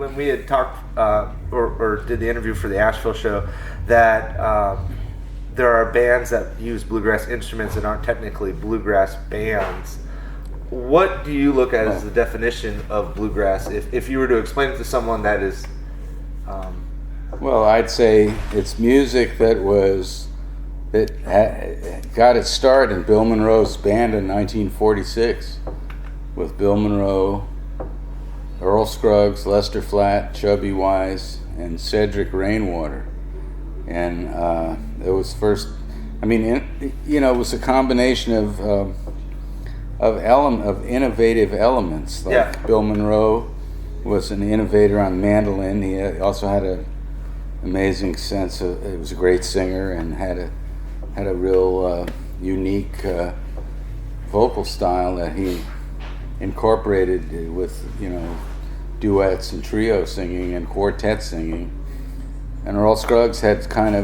when we had talked or did the interview for the Asheville show that there are bands that use bluegrass instruments and aren't technically bluegrass bands. What do you look at as the definition of bluegrass? If you were to explain it to someone that is... Well, I'd say it's music that got its start in Bill Monroe's band in 1946 with Bill Monroe, Earl Scruggs, Lester Flatt, Chubby Wise, and Cedric Rainwater. And it was first, it was a combination of innovative elements. Like Bill Monroe was an innovator on mandolin. He also had an amazing sense of, he was a great singer and had a real unique vocal style that he incorporated with, duets and trio singing and quartet singing. And Earl Scruggs was kind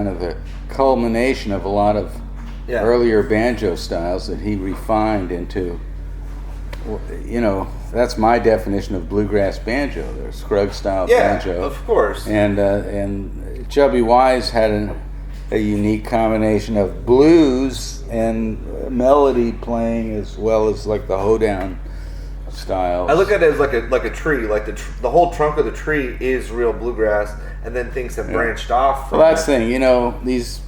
of the culmination of a lot of earlier banjo styles that he refined into, that's my definition of bluegrass banjo. There's Scruggs style banjo. Yeah, of course. And Chubby Wise had a unique combination of blues and melody playing as well as like the hoedown style. I look at it as like a tree. Like the whole trunk of the tree is real bluegrass, and then things have branched off from that's the thing, these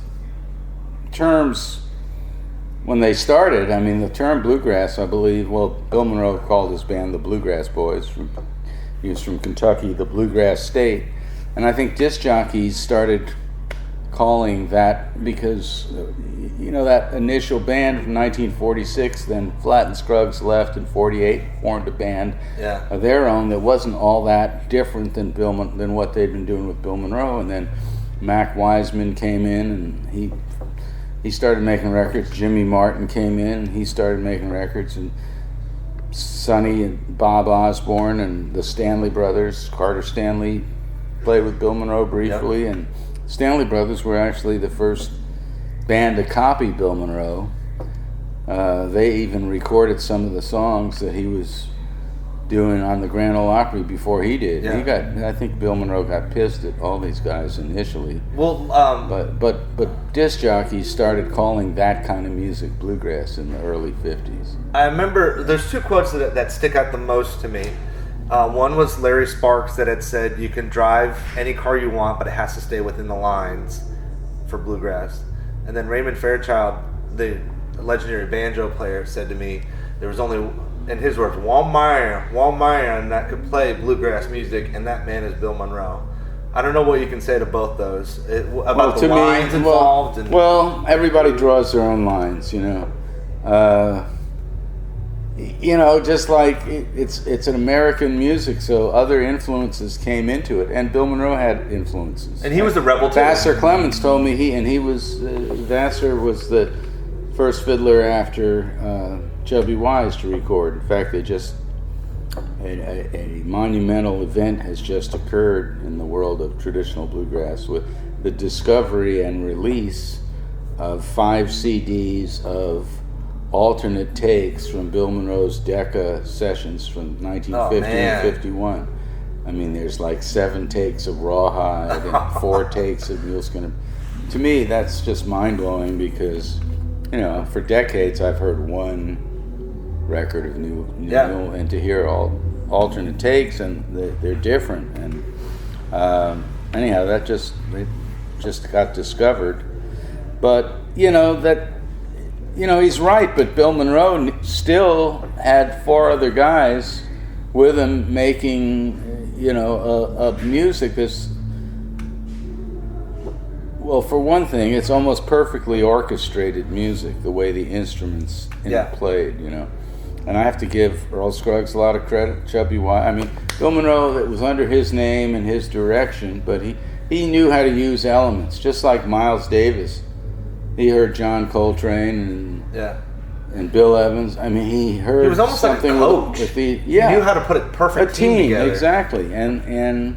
terms, when they started, the term bluegrass, I believe, Bill Monroe called his band the Bluegrass Boys. He was from Kentucky, the Bluegrass State. And I think disc jockeys started calling that because, that initial band from 1946, then Flatt and Scruggs left in 48, formed a band of their own that wasn't all that different than what they'd been doing with Bill Monroe. And then Mac Wiseman came in and he started making records. Jimmy Martin came in and he started making records. And Sonny and Bob Osborne and the Stanley Brothers, Carter Stanley, played with Bill Monroe briefly. And Stanley Brothers were actually the first band to copy Bill Monroe. They even recorded some of the songs that he was doing on the Grand Ole Opry before he did. I think Bill Monroe got pissed at all these guys initially. But disc jockeys started calling that kind of music bluegrass in the early 50s. I remember there's two quotes that stick out the most to me. One was Larry Sparks that had said, "You can drive any car you want, but it has to stay within the lines," for bluegrass. And then Raymond Fairchild, the legendary banjo player, said to me, there was only, in his words, one man that could play bluegrass music, and that man is Bill Monroe. I don't know what you can say to both those about the lines involved. Everybody draws their own lines, just like it's an American music, so other influences came into it, and Bill Monroe had influences. And he was a rebel too. Vassar Clements told me Vassar was the first fiddler after Chubby Wise to record. In fact, a monumental event has just occurred in the world of traditional bluegrass with the discovery and release of 5 CDs of alternate takes from Bill Monroe's Decca sessions from 1950 and 51. There's like 7 takes of Rawhide and 4 takes of Mule Skinner. To me, that's just mind-blowing because, for decades I've heard one record of new and to hear all alternate takes, and they're different. And anyhow, they just got discovered. But, he's right, but Bill Monroe still had 4 other guys with him making, a music that's, for one thing, it's almost perfectly orchestrated music, the way the instruments played, And I have to give Earl Scruggs a lot of credit, Chubby Wise. Bill Monroe, it was under his name and his direction, but he knew how to use elements, just like Miles Davis. He heard John Coltrane and Bill Evans. He heard. He was almost something like a coach. He knew how to put a perfect team together. Exactly. And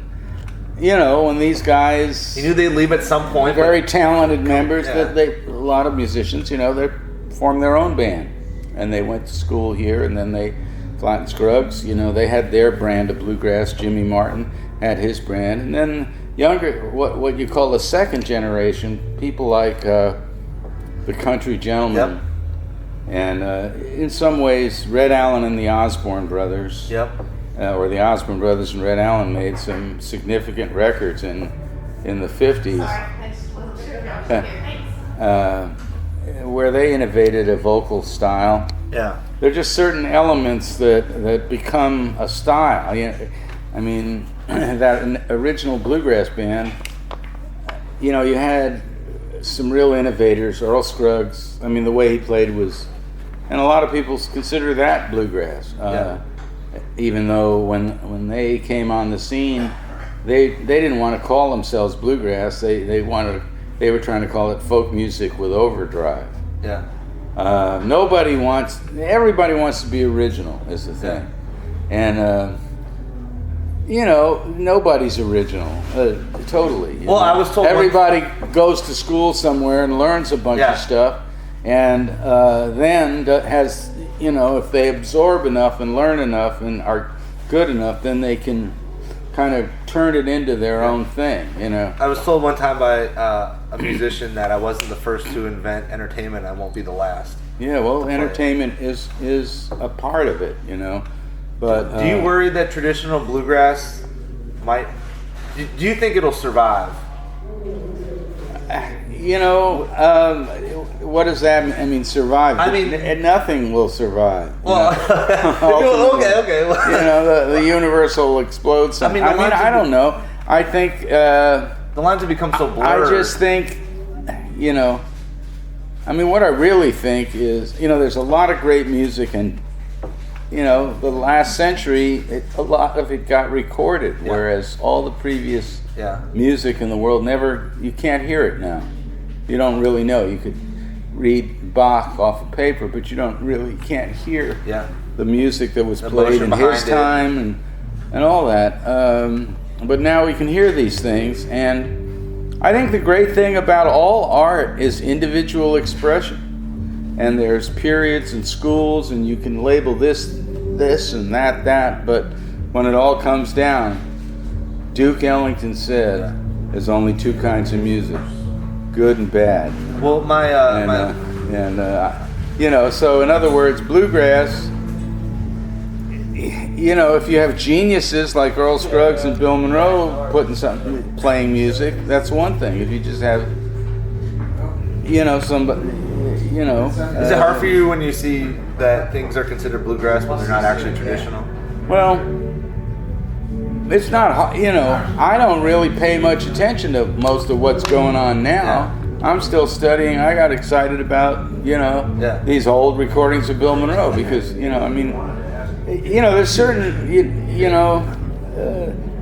when these guys, he knew they'd leave at some point. Very talented members. That a lot of musicians, they formed their own band, and they went to school here, and then they Flat and Scruggs, they had their brand of bluegrass. Jimmy Martin had his brand, and then younger, what you call the second generation, people like the Country Gentlemen. Yep. And in some ways, Red Allen and the Osborne Brothers, Yep. Or the Osborne Brothers and Red Allen made some significant records in the 50s, where they innovated a vocal style. Yeah. There are just certain elements that become a style. I mean, that original bluegrass band, you had some real innovators. Earl Scruggs, I mean, the way he played was, and a lot of people consider that bluegrass. Even though when they came on the scene, they didn't want to call themselves bluegrass. They were trying to call it folk music with overdrive. Yeah. Everybody wants to be original is the thing. And nobody's original, totally. Well, I was told everybody goes to school somewhere and learns a bunch of stuff, and then has, if they absorb enough and learn enough and are good enough, then they can kind of turn it into their own thing. I was told one time by a musician that I wasn't the first to invent entertainment. I won't be the last. Yeah, well, entertainment is a part of it, But do you worry that traditional bluegrass might? Do you think it'll survive? What does that mean? I mean, survive. I mean, nothing will survive. Well, okay. The universe will explode. I don't know. I think the lines have become so blurred. I just think, what I really think is, there's a lot of great music, and the last century, a lot of it got recorded, whereas all the previous music in the world you can't hear it now. You don't really know. You could read Bach off of paper, but you can't hear the music that was played in his time and all that. But now we can hear these things, and I think the great thing about all art is individual expression. And there's periods and schools, and you can label this and that, but when it all comes down, Duke Ellington said, there's only two kinds of music, good and bad. Well, so in other words, bluegrass, if you have geniuses like Earl Scruggs and Bill Monroe playing music, that's one thing. If you just have, somebody, is it hard for you when you see that things are considered bluegrass when they're not actually traditional? Well, it's not, I don't really pay much attention to most of what's going on now. I'm still studying. I got excited about, these old recordings of Bill Monroe because, there's certain,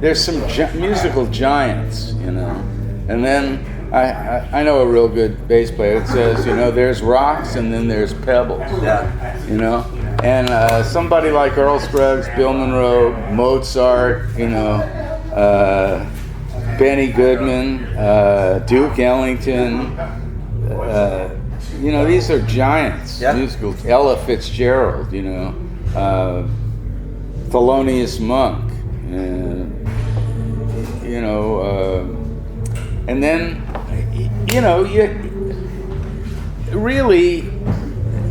there's some musical giants, and then I know a real good bass player that says, there's rocks and then there's pebbles, and somebody like Earl Scruggs, Bill Monroe, Mozart, Benny Goodman, Duke Ellington, these are giants, musical. Ella Fitzgerald, Thelonious Monk, and then, really,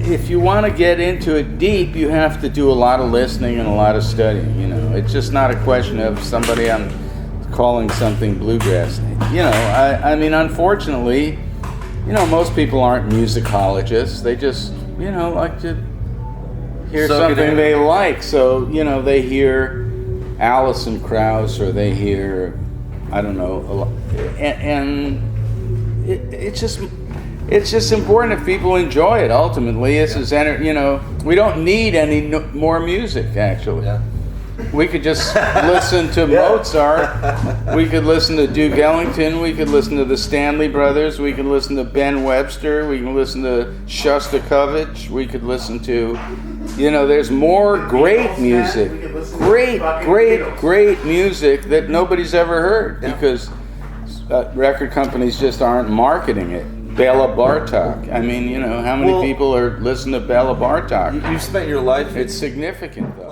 if you want to get into it deep, you have to do a lot of listening and a lot of studying. It's just not a question of somebody calling something bluegrass. Unfortunately, most people aren't musicologists. They just, like to hear something they like. So, they hear Alison Krauss or they hear, I don't know, and it's just important if people enjoy it. Ultimately, this is we don't need any more music. Actually, we could just listen to Mozart. We could listen to Duke Ellington. We could listen to the Stanley Brothers. We could listen to Ben Webster. We can listen to Shostakovich. We could listen to, there's more great music, great music that nobody's ever heard because record companies just aren't marketing it. Bela Bartok. How many people are listening to Bela Bartok? You spent your life. It's significant, though.